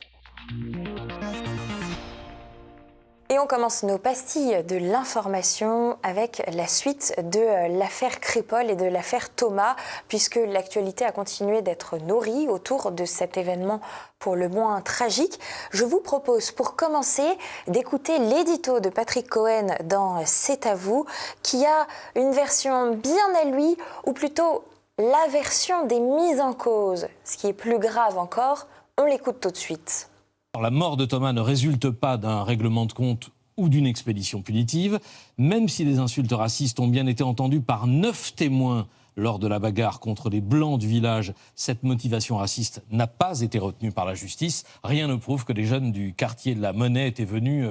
Et Et on commence nos pastilles de l'information avec la suite de l'affaire Crépol et de l'affaire Thomas, puisque l'actualité a continué d'être nourrie autour de cet événement pour le moins tragique. Je vous propose pour commencer d'écouter l'édito de Patrick Cohen dans C'est à vous, qui a une version bien à lui, ou plutôt la version des mises en cause. Ce qui est plus grave encore, on l'écoute tout de suite. La mort de Thomas ne résulte pas d'un règlement de compte ou d'une expédition punitive, même si les insultes racistes ont bien été entendues par 9 témoins lors de la bagarre contre les Blancs du village. Cette motivation raciste n'a pas été retenue par la justice. Rien ne prouve que les jeunes du quartier de la Monnaie étaient venus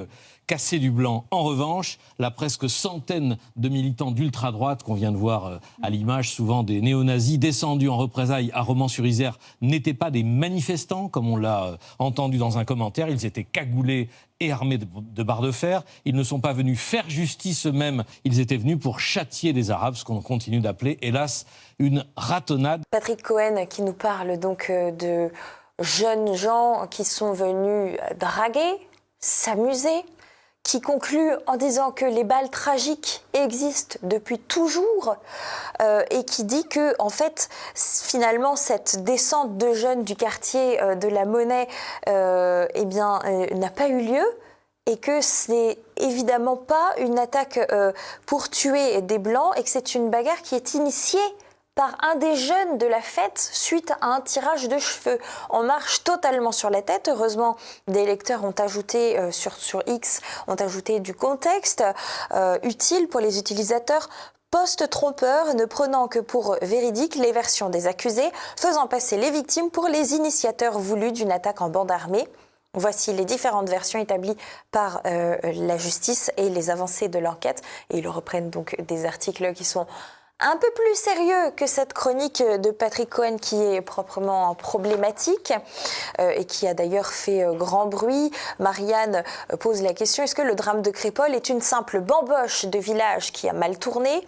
casser du blanc. En revanche, la presque centaine de militants d'ultra-droite qu'on vient de voir à l'image, souvent des néo-nazis descendus en représailles à Romans-sur-Isère, n'étaient pas des manifestants, comme on l'a entendu dans un commentaire. Ils étaient cagoulés et armés de barres de fer. Ils ne sont pas venus faire justice eux-mêmes. Ils étaient venus pour châtier les Arabes, ce qu'on continue d'appeler, hélas, une ratonnade. Patrick Cohen qui nous parle donc de jeunes gens qui sont venus draguer, s'amuser, qui conclut en disant que les balles tragiques existent depuis toujours et qui dit que, en fait, finalement, cette descente de jeunes du quartier de la Monnaie n'a pas eu lieu et que c'est évidemment pas une attaque pour tuer des Blancs et que c'est une bagarre qui est initiée par un des jeunes de la fête suite à un tirage de cheveux. On marche totalement sur la tête. Heureusement, des lecteurs ont ajouté sur X, ont ajouté du contexte utile pour les utilisateurs. Post trompeur, ne prenant que pour véridique les versions des accusés, faisant passer les victimes pour les initiateurs voulus d'une attaque en bande armée. Voici les différentes versions établies par la justice et les avancées de l'enquête. Et ils reprennent donc des articles qui sont un peu plus sérieux que cette chronique de Patrick Cohen qui est proprement problématique et qui a d'ailleurs fait grand bruit. Marianne pose la question, est-ce que le drame de Crépol est une simple bamboche de village qui a mal tourné ?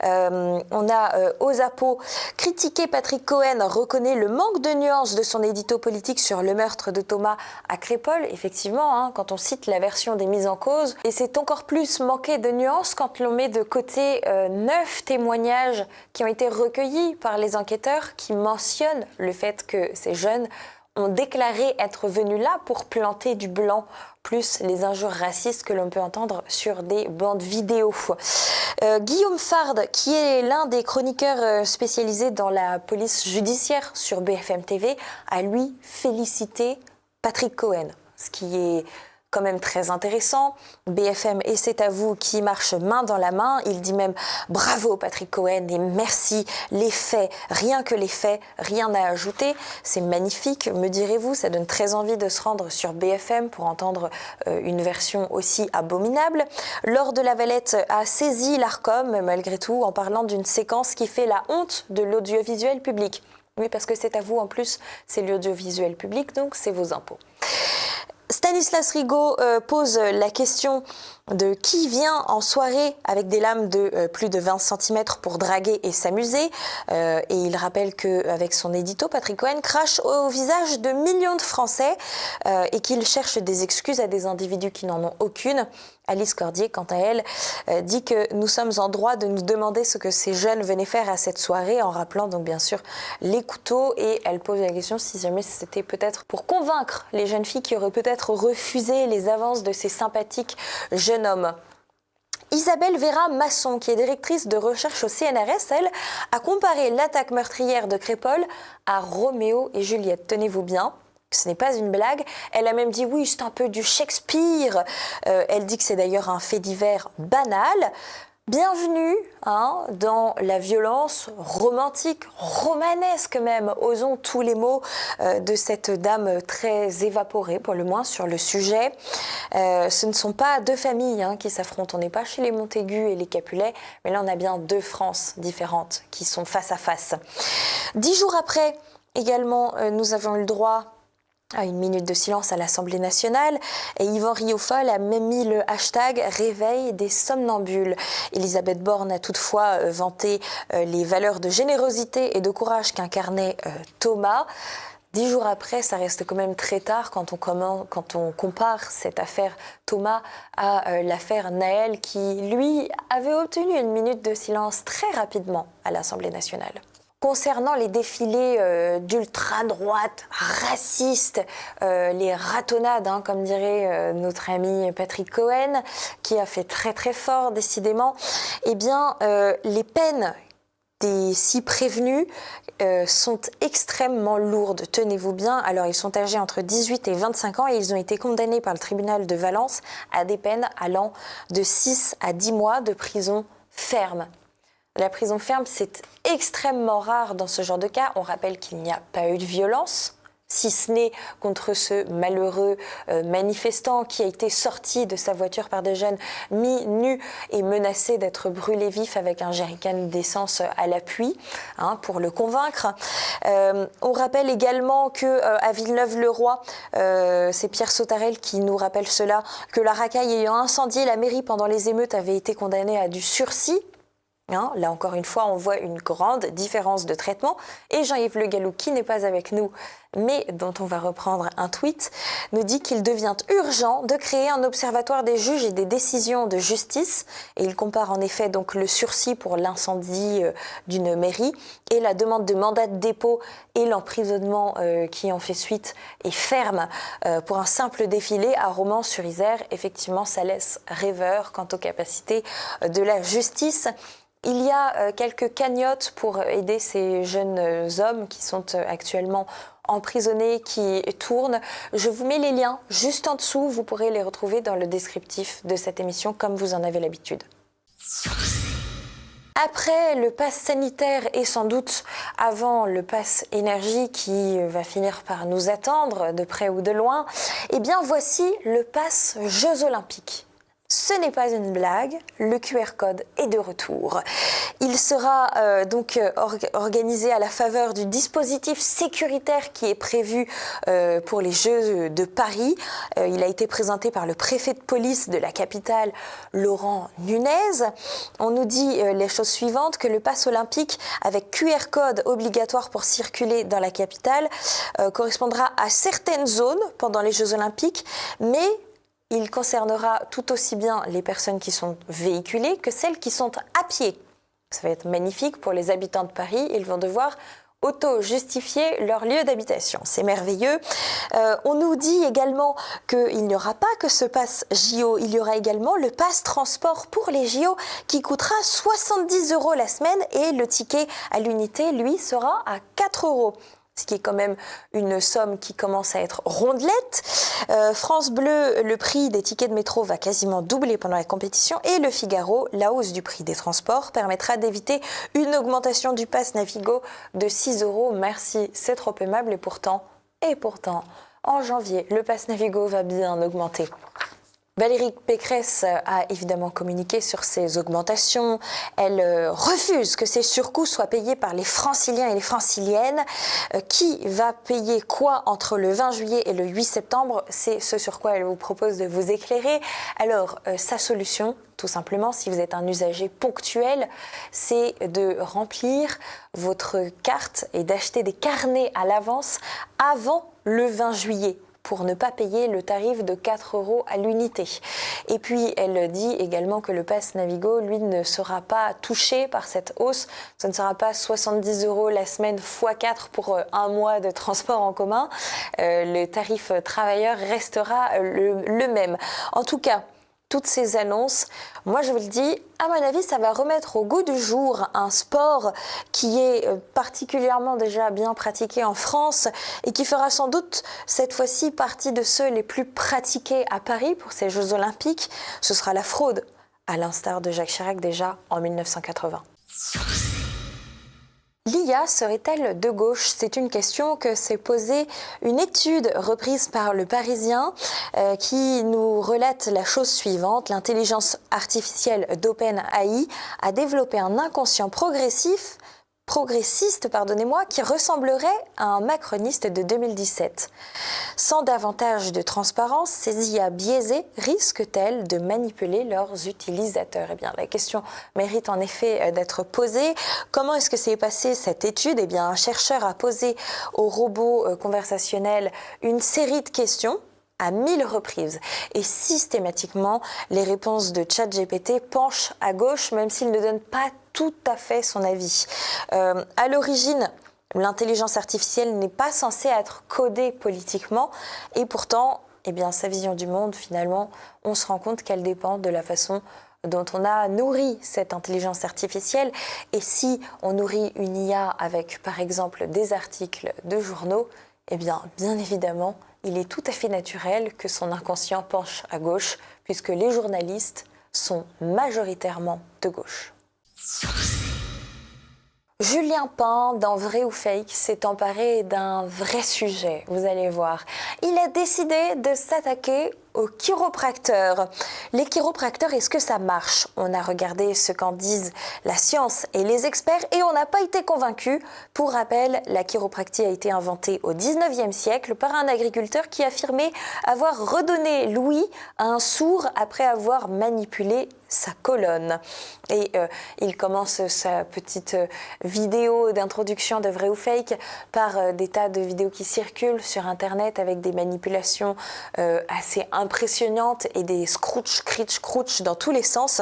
On a Osapo critiqué Patrick Cohen, reconnaît le manque de nuances de son édito politique sur le meurtre de Thomas à Crépol. Effectivement, quand on cite la version des mises en cause, et c'est encore plus manquer de nuances quand l'on met de côté 9 témoignages qui ont été recueillis par les enquêteurs qui mentionnent le fait que ces jeunes ont déclaré être venus là pour planter du blanc, plus les injures racistes que l'on peut entendre sur des bandes vidéo. Guillaume Fard, qui est l'un des chroniqueurs spécialisés dans la police judiciaire sur BFM TV, a lui félicité Patrick Cohen, ce qui est quand même très intéressant. BFM et C'est à vous qui marchent main dans la main. Il dit même bravo Patrick Cohen et merci, les faits, rien que les faits, rien à ajouter. C'est magnifique, me direz-vous, ça donne très envie de se rendre sur BFM pour entendre une version aussi abominable. Laure de la Valette a saisi l'Arcom, malgré tout, en parlant d'une séquence qui fait la honte de l'audiovisuel public. Oui, parce que C'est à vous, en plus, c'est l'audiovisuel public, donc c'est vos impôts. Stanislas Rigaud pose la question de qui vient en soirée avec des lames de plus de 20 cm pour draguer et s'amuser. Et il rappelle qu'avec son édito, Patrick Cohen crache au visage de millions de Français et qu'il cherche des excuses à des individus qui n'en ont aucune. Alice Cordier, quant à elle, dit que nous sommes en droit de nous demander ce que ces jeunes venaient faire à cette soirée, en rappelant donc bien sûr les couteaux. Et elle pose la question si jamais c'était peut-être pour convaincre les jeunes filles qui auraient peut-être refusé les avances de ces sympathiques jeunes hommes. Isabelle Vera Masson, qui est directrice de recherche au CNRS, elle, a comparé l'attaque meurtrière de Crépol à Roméo et Juliette. Tenez-vous bien. Ce n'est pas une blague. Elle a même dit oui, c'est un peu du Shakespeare. Elle dit que c'est d'ailleurs un fait divers banal. Bienvenue dans la violence romantique, romanesque même, osons tous les mots de cette dame très évaporée, pour le moins, sur le sujet. Ce ne sont pas deux familles qui s'affrontent. On n'est pas chez les Montaigu et les Capulet, mais là on a bien deux Frances différentes qui sont face à face. 10 jours après, également, nous avons eu le droit à une minute de silence à l'Assemblée nationale et Yvan Riofol a même mis le hashtag réveil des somnambules. Elisabeth Borne a toutefois vanté les valeurs de générosité et de courage qu'incarnait Thomas. 10 jours après, ça reste quand même très tard quand on compare cette affaire Thomas à l'affaire Naël qui, lui, avait obtenu une minute de silence très rapidement à l'Assemblée nationale. Concernant les défilés d'ultra-droite, racistes, les ratonnades, comme dirait notre ami Patrick Cohen, qui a fait très très fort décidément, eh bien les peines des 6 prévenus sont extrêmement lourdes, tenez-vous bien. Alors ils sont âgés entre 18 et 25 ans et ils ont été condamnés par le tribunal de Valence à des peines allant de 6 à 10 mois de prison ferme. La prison ferme, c'est extrêmement rare dans ce genre de cas. On rappelle qu'il n'y a pas eu de violence, si ce n'est contre ce malheureux manifestant qui a été sorti de sa voiture par des jeunes mis nus et menacé d'être brûlé vif avec un jerrycan d'essence à l'appui pour le convaincre. On rappelle également qu'à Villeneuve-le-Roi, c'est Pierre Sautarel qui nous rappelle cela, que la racaille ayant incendié la mairie pendant les émeutes avait été condamnée à du sursis. Là encore une fois, on voit une grande différence de traitement. Et Jean-Yves Le Gallou, qui n'est pas avec nous, mais dont on va reprendre un tweet, nous dit qu'il devient urgent de créer un observatoire des juges et des décisions de justice. Et il compare en effet donc le sursis pour l'incendie d'une mairie et la demande de mandat de dépôt et l'emprisonnement qui en fait suite est ferme pour un simple défilé à Romans-sur-Isère. Effectivement, ça laisse rêveur quant aux capacités de la justice. Il y a quelques cagnottes pour aider ces jeunes hommes qui sont actuellement emprisonnés, qui tournent. Je vous mets les liens juste en dessous. Vous pourrez les retrouver dans le descriptif de cette émission comme vous en avez l'habitude. Après le pass sanitaire et sans doute avant le pass énergie qui va finir par nous attendre de près ou de loin, eh bien voici le pass Jeux Olympiques. Ce n'est pas une blague, le QR code est de retour. Il sera organisé à la faveur du dispositif sécuritaire qui est prévu pour les Jeux de Paris. Il a été présenté par le préfet de police de la capitale, Laurent Nunez. On nous dit les choses suivantes, que le pass olympique avec QR code obligatoire pour circuler dans la capitale correspondra à certaines zones pendant les Jeux Olympiques, mais il concernera tout aussi bien les personnes qui sont véhiculées que celles qui sont à pied. Ça va être magnifique pour les habitants de Paris. Ils vont devoir auto-justifier leur lieu d'habitation. C'est merveilleux. On nous dit également qu'il n'y aura pas que ce pass JO, il y aura également le pass transport pour les JO qui coûtera 70 € la semaine et le ticket à l'unité, lui, sera à 4 €. Ce qui est quand même une somme qui commence à être rondelette. France Bleu, le prix des tickets de métro va quasiment doubler pendant la compétition. Et Le Figaro, la hausse du prix des transports permettra d'éviter une augmentation du pass Navigo de 6 €. Merci, c'est trop aimable. Et pourtant, en janvier, le pass Navigo va bien augmenter. Valérie Pécresse a évidemment communiqué sur ces augmentations. Elle refuse que ces surcoûts soient payés par les franciliens et les franciliennes. Qui va payer quoi entre le 20 juillet et le 8 septembre? C'est ce sur quoi elle vous propose de vous éclairer. Alors, sa solution, tout simplement, si vous êtes un usager ponctuel, c'est de remplir votre carte et d'acheter des carnets à l'avance avant le 20 juillet. Pour ne pas payer le tarif de 4 € à l'unité. Et puis, elle dit également que le pass Navigo, lui, ne sera pas touché par cette hausse. Ce ne sera pas 70 € la semaine x4 pour un mois de transport en commun. Le tarif travailleur restera le même. En tout cas, toutes ces annonces, moi je vous le dis, à mon avis, ça va remettre au goût du jour un sport qui est particulièrement déjà bien pratiqué en France et qui fera sans doute cette fois-ci partie de ceux les plus pratiqués à Paris pour ces Jeux Olympiques. Ce sera la fraude, à l'instar de Jacques Chirac déjà en 1980. L'IA serait-elle de gauche? C'est une question que s'est posée une étude reprise par Le Parisien qui nous relate la chose suivante. L'intelligence artificielle d'OpenAI a développé un inconscient progressif progressiste, qui ressemblerait à un macroniste de 2017. Sans davantage de transparence, ces IA biaisées risquent-elles de manipuler leurs utilisateurs ? Eh bien, la question mérite en effet d'être posée. Comment est-ce que s'est passée cette étude ? Eh bien, un chercheur a posé aux robots conversationnels une série de questions à 1000 reprises. Et systématiquement, les réponses de ChatGPT penchent à gauche, même s'il ne donne pas tout à fait son avis. À l'origine, l'intelligence artificielle n'est pas censée être codée politiquement, et pourtant, eh bien, sa vision du monde, finalement, on se rend compte qu'elle dépend de la façon dont on a nourri cette intelligence artificielle. Et si on nourrit une IA avec, par exemple, des articles de journaux, eh bien évidemment, il est tout à fait naturel que son inconscient penche à gauche, puisque les journalistes sont majoritairement de gauche. Julien Pain, dans Vrai ou Fake, s'est emparé d'un vrai sujet, vous allez voir. Il a décidé de s'attaquer aux chiropracteurs. Les chiropracteurs, est-ce que ça marche ? On a regardé ce qu'en disent la science et les experts et on n'a pas été convaincus. Pour rappel, la chiropractie a été inventée au 19e siècle par un agriculteur qui affirmait avoir redonné l'ouïe à un sourd après avoir manipulé sa colonne. Et il commence sa petite vidéo d'introduction de Vrai ou Fake par des tas de vidéos qui circulent sur Internet avec des manipulations assez impressionnantes et des scrooch, critch, crouch dans tous les sens.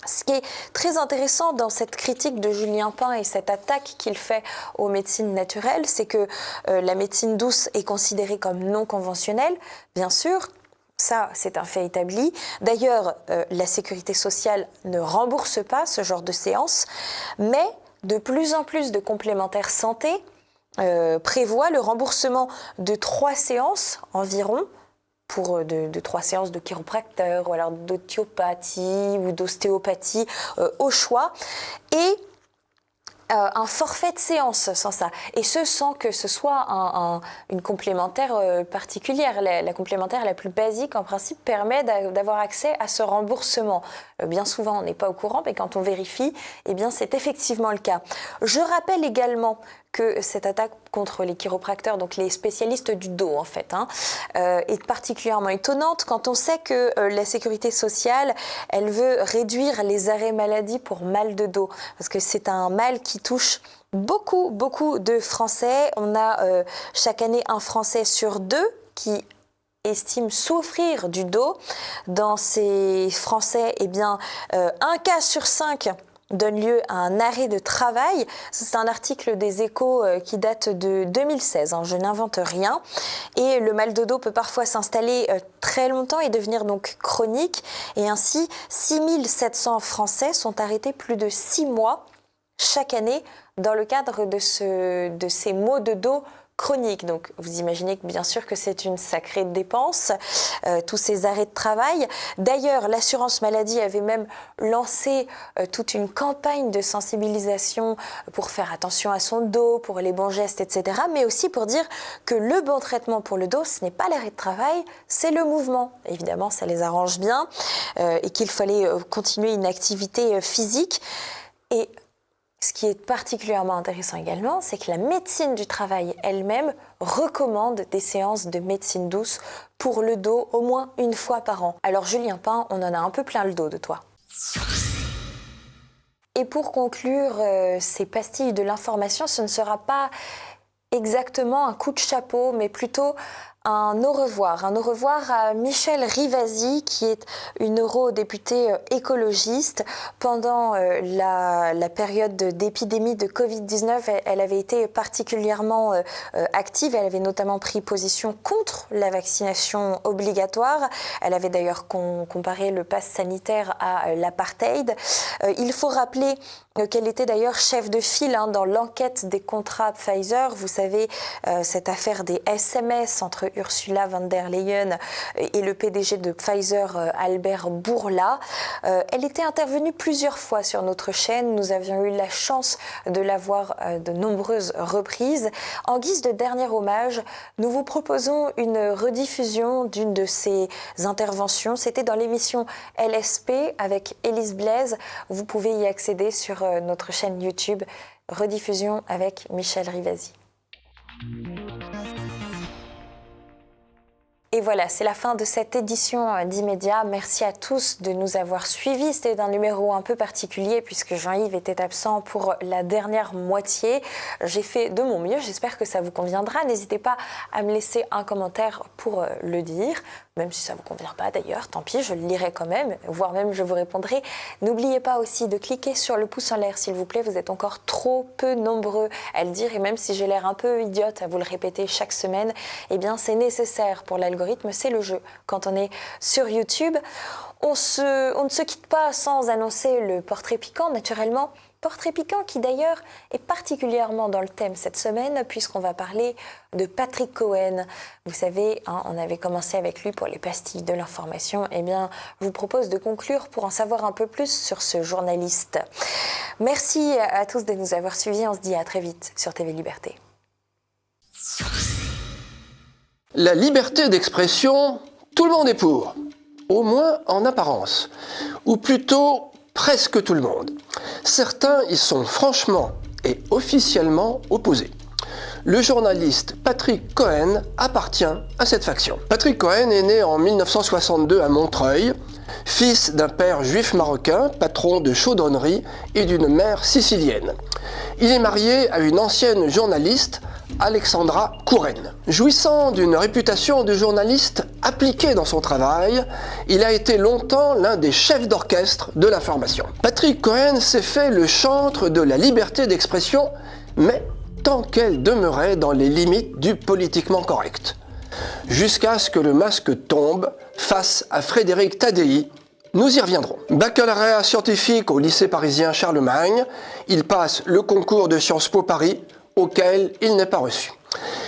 Ce qui est très intéressant dans cette critique de Julien Pain et cette attaque qu'il fait aux médecines naturelles, c'est que la médecine douce est considérée comme non conventionnelle, bien sûr. Ça, c'est un fait établi. D'ailleurs, la sécurité sociale ne rembourse pas ce genre de séances, mais de plus en plus de complémentaires santé prévoient le remboursement de 3 séances environ, pour de 3 séances de chiropracteur ou alors d'osteopathie ou d'ostéopathie au choix, et un forfait de séance sans ça, et ce sans que ce soit une complémentaire particulière. La complémentaire la plus basique en principe permet d'avoir accès à ce remboursement. Bien souvent on n'est pas au courant, mais quand on vérifie, eh bien c'est effectivement le cas. Je rappelle également que cette attaque contre les chiropracteurs, donc les spécialistes du dos en fait, est particulièrement étonnante quand on sait que la sécurité sociale, elle veut réduire les arrêts maladie pour mal de dos, parce que c'est un mal qui touche beaucoup de Français. On a chaque année un Français sur 2 qui estime souffrir du dos. Dans ces Français, eh bien, un cas sur 5 donne lieu à un arrêt de travail. C'est un article des Échos qui date de 2016, je n'invente rien. Et le mal de dos peut parfois s'installer très longtemps et devenir donc chronique. Et ainsi, 6700 Français sont arrêtés plus de 6 mois chaque année dans le cadre de ces maux de dos chroniques. Donc vous imaginez que bien sûr que c'est une sacrée dépense, tous ces arrêts de travail. D'ailleurs, l'assurance maladie avait même lancé toute une campagne de sensibilisation pour faire attention à son dos, pour les bons gestes, etc. Mais aussi pour dire que le bon traitement pour le dos, ce n'est pas l'arrêt de travail, c'est le mouvement. Évidemment, ça les arrange bien et qu'il fallait continuer une activité physique. Et ce qui est particulièrement intéressant également, c'est que la médecine du travail elle-même recommande des séances de médecine douce pour le dos au moins une fois par an. Alors Julien Pain, on en a un peu plein le dos de toi. Et pour conclure ces pastilles de l'information, ce ne sera pas exactement un coup de chapeau, mais plutôt un au revoir à Michèle Rivasi, qui est une eurodéputée écologiste. Pendant la période d'épidémie de Covid-19, elle avait été particulièrement active. Elle avait notamment pris position contre la vaccination obligatoire. Elle avait d'ailleurs comparé le pass sanitaire à l'apartheid. Il faut rappeler qu'elle était d'ailleurs chef de file dans l'enquête des contrats Pfizer. Vous savez, cette affaire des SMS entre Ursula von der Leyen et le PDG de Pfizer, Albert Bourla. Elle était intervenue plusieurs fois sur notre chaîne. Nous avions eu la chance de la voir de nombreuses reprises. En guise de dernier hommage, nous vous proposons une rediffusion d'une de ses interventions. C'était dans l'émission LSP avec Élise Blaise. Vous pouvez y accéder sur notre chaîne YouTube. rediffusion avec Michel Rivasi. Et voilà, c'est la fin de cette édition d'Immédiat. Merci à tous de nous avoir suivis. C'était un numéro un peu particulier puisque Jean-Yves était absent pour la dernière moitié. J'ai fait de mon mieux, j'espère que ça vous conviendra. N'hésitez pas à me laisser un commentaire pour le dire. Même si ça ne vous convient pas d'ailleurs, tant pis, je le lirai quand même, voire même je vous répondrai. N'oubliez pas aussi de cliquer sur le pouce en l'air, s'il vous plaît. Vous êtes encore trop peu nombreux à le dire. Et même si j'ai l'air un peu idiote à vous le répéter chaque semaine, eh bien c'est nécessaire pour l'algorithme, c'est le jeu. Quand on est sur YouTube, on ne se quitte pas sans annoncer le portrait piquant, naturellement. Portrait piquant qui d'ailleurs est particulièrement dans le thème cette semaine puisqu'on va parler de Patrick Cohen. Vous savez, on avait commencé avec lui pour les pastilles de l'information. Eh bien, je vous propose de conclure pour en savoir un peu plus sur ce journaliste. Merci à tous de nous avoir suivis. On se dit à très vite sur TV Liberté. La liberté d'expression, tout le monde est pour, au moins en apparence, ou plutôt presque tout le monde. Certains y sont franchement et officiellement opposés. Le journaliste Patrick Cohen appartient à cette faction. Patrick Cohen est né en 1962 à Montreuil, fils d'un père juif marocain, patron de chaudronnerie, et d'une mère sicilienne. Il est marié à une ancienne journaliste, Alexandra Kouren. Jouissant d'une réputation de journaliste appliqué dans son travail, il a été longtemps l'un des chefs d'orchestre de l'information. Patrick Cohen s'est fait le chantre de la liberté d'expression, mais tant qu'elle demeurait dans les limites du politiquement correct. Jusqu'à ce que le masque tombe face à Frédéric Tadei. Nous y reviendrons. Baccalauréat scientifique au lycée parisien Charlemagne, il passe le concours de Sciences Po Paris, auquel il n'est pas reçu.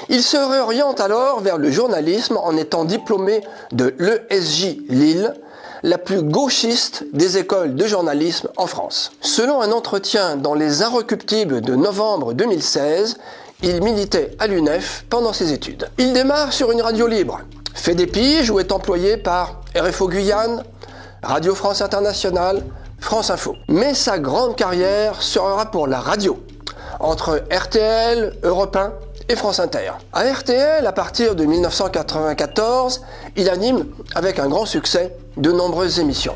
Il se réoriente alors vers le journalisme en étant diplômé de l'ESJ Lille, la plus gauchiste des écoles de journalisme en France. Selon un entretien dans Les Inrecuptibles de novembre 2016, il militait à l'UNEF pendant ses études. Il démarre sur une radio libre, fait des piges ou est employé par RFO Guyane, Radio France Internationale, France Info. Mais sa grande carrière sera pour la radio, entre RTL, Europe 1 et France Inter. À RTL, à partir de 1994, il anime avec un grand succès de nombreuses émissions.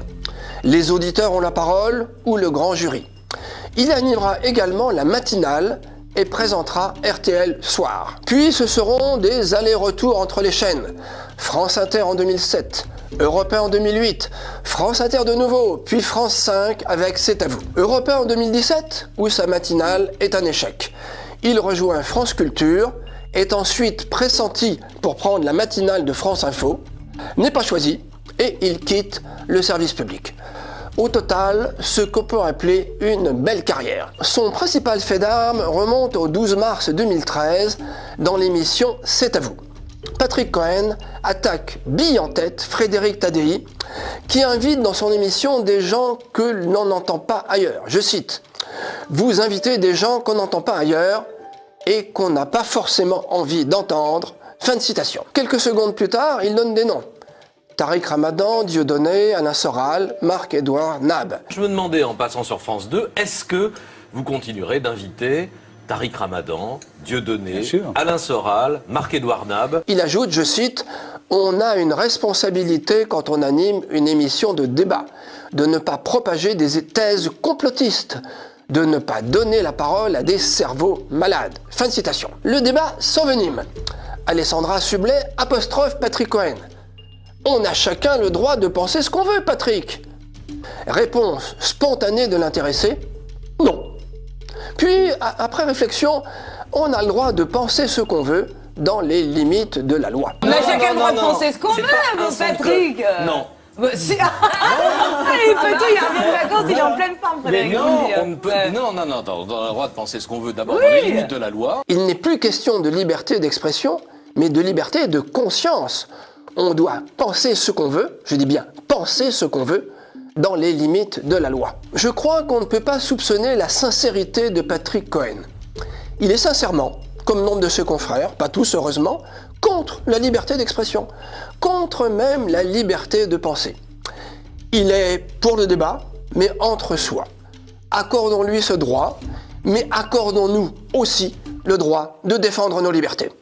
Les auditeurs ont la parole ou le grand jury. Il animera également la matinale et présentera RTL Soir. Puis ce seront des allers-retours entre les chaînes. France Inter en 2007, Europe 1 en 2008, France Inter de nouveau, puis France 5 avec C'est à vous. Europe 1 en 2017, où sa matinale est un échec. Il rejoint France Culture, est ensuite pressenti pour prendre la matinale de France Info, n'est pas choisi et il quitte le service public. Au total, ce qu'on peut appeler une belle carrière. Son principal fait d'armes remonte au 12 mars 2013 dans l'émission C'est à vous. Patrick Cohen attaque bille en tête Frédéric Tadei, qui invite dans son émission des gens que l'on n'entend pas ailleurs. Je cite, « Vous invitez des gens qu'on n'entend pas ailleurs et qu'on n'a pas forcément envie d'entendre. » Fin de citation. Quelques secondes plus tard, il donne des noms. Tariq Ramadan, Dieudonné, Alain Soral, Marc-Édouard Nab. Je me demandais, en passant sur France 2, est-ce que vous continuerez d'inviter Tariq Ramadan, Dieudonné, Alain Soral, Marc-Édouard Nab? Il ajoute, je cite, « On a une responsabilité quand on anime une émission de débat, de ne pas propager des thèses complotistes, de ne pas donner la parole à des cerveaux malades. » Fin de citation. Le débat s'envenime. Alessandra Sublet apostrophe Patrick Cohen. « On a chacun le droit de penser ce qu'on veut, Patrick !» Réponse spontanée de l'intéressé, « Non. » Puis, après réflexion, on a le droit de penser ce qu'on veut dans les limites de la loi. On a chacun le droit de penser ce qu'on veut, mon Patrick. Non. Si... il peut tout, il revient de vacances, il est en pleine forme, Frédéric. Non, on a le droit de penser ce qu'on veut d'abord dans les limites de la loi. Il n'est plus question de liberté d'expression, mais de liberté de conscience. On doit penser ce qu'on veut, je dis bien penser ce qu'on veut, dans les limites de la loi. Je crois qu'on ne peut pas soupçonner la sincérité de Patrick Cohen. Il est sincèrement, comme nombre de ses confrères, pas tous heureusement, contre la liberté d'expression, contre même la liberté de penser. Il est pour le débat, mais entre soi. Accordons-lui ce droit, mais accordons-nous aussi le droit de défendre nos libertés.